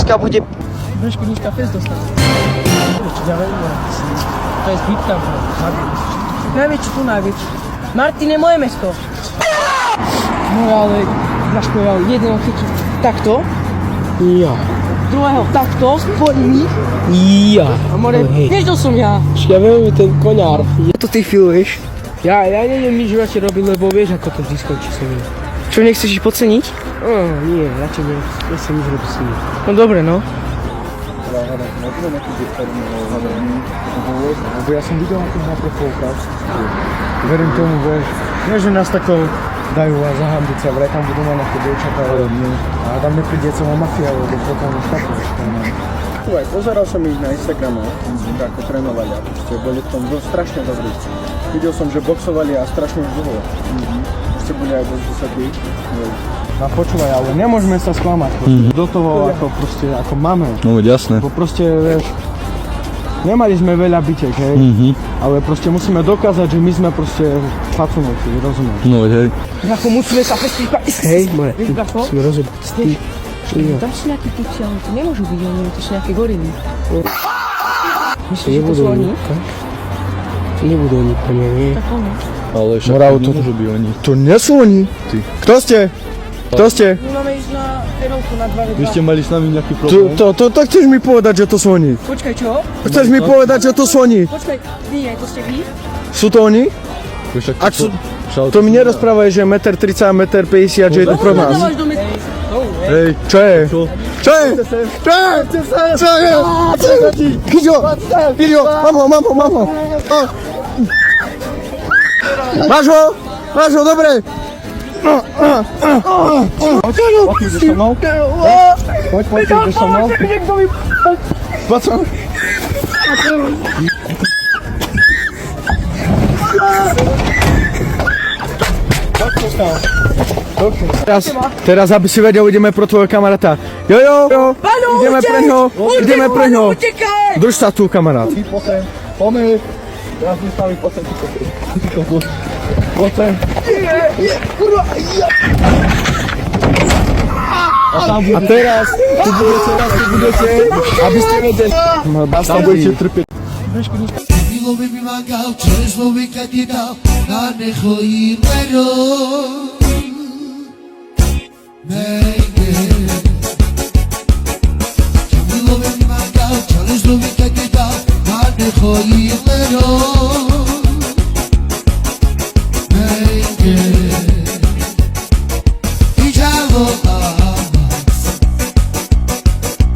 dneska bude... Trošku dneska fest dostane. To je zbytka, najväčší, tu najväčší. Martin je moje mesto. No ale, Dražko, ja jeden chytil takto. Ja. Druhého takto, spodní. Ja. A more, vieš, to som ja. Ja viem, ten koňár. To ty filuješ? Ja neviem nič radšej robiť, lebo vieš, ako to vždy skončí sa mi. Čo, nechceš ich podceniť? Nie, radšej nie. Nechcem nič robiť s nimi. No dobre, no. Lebo ja som videl na tých poukaz. Verím tomu, že nás tako dajú a zahambiť sa, vraj tam budú mať nejaké dievčatá a rodiny. A tam nepríde celá mafia, lebo potom už takto. Pozeral som ich na Instagrame, ako trénovali a boli v tom strašne dobrí. Videl som, že boxovali a strašne už dlho. Ešte boli aj dosť vysokí. A počúvaj, ale nemôžeme sa sklamať. Do toho ako máme. No jasné. Bo proste, vieš, nemali sme veľa bitek, hej, ale proste musíme dokázať, že my sme proste facunovci, rozumieš? No hej. Ako musíme sa festiť. Hej, more. Vieš, Bracho? Musíme rozhodnúť. Tam sú nejakí puci, ale to nemôžu byť, oni to sú nejaké gorily. Myslíš, že to Nebudú sú oni? oni. To nebudú oni, plne, nie? Tak ono. Ale však Morav, to nemôžu byť oni. To nie sú oni. Ty. Kto ste? Kto ste? My máme ísť na terovku na 2v2. Vy ste mali s nami nejaký problém? To chceš mi povedať, že to sú oni? Počkaj, čo? Chceš mi povedať, že to sú oni? Počkaj, nie, to ste vy? Sú to oni? Však Ak sú... To mi nerozprávaj, že 1,30 m, 1,50 m, že je to pro nás. Dávaš do metra. Hej, čo je? Čo je? Čo je? Kyďo! Kyďo! Mamo! Máš ho? Máš ho, dobre! Poď, ideš so mnou? Poď, ideš so mnou? Poď so mnou? Teraz, aby si vedel, ideme pro tvojho kamaráta. Jojo! Ideme pre ňo! Utekaj! Drž sa tu, kamarát. Poďme. Ja som stavil potem. Potem. A teraz, tu budete, aby ste vedeli. Tam budete trpieť. Milo bi mi magao, čežlo bi kad je dao, da ne hoji mero.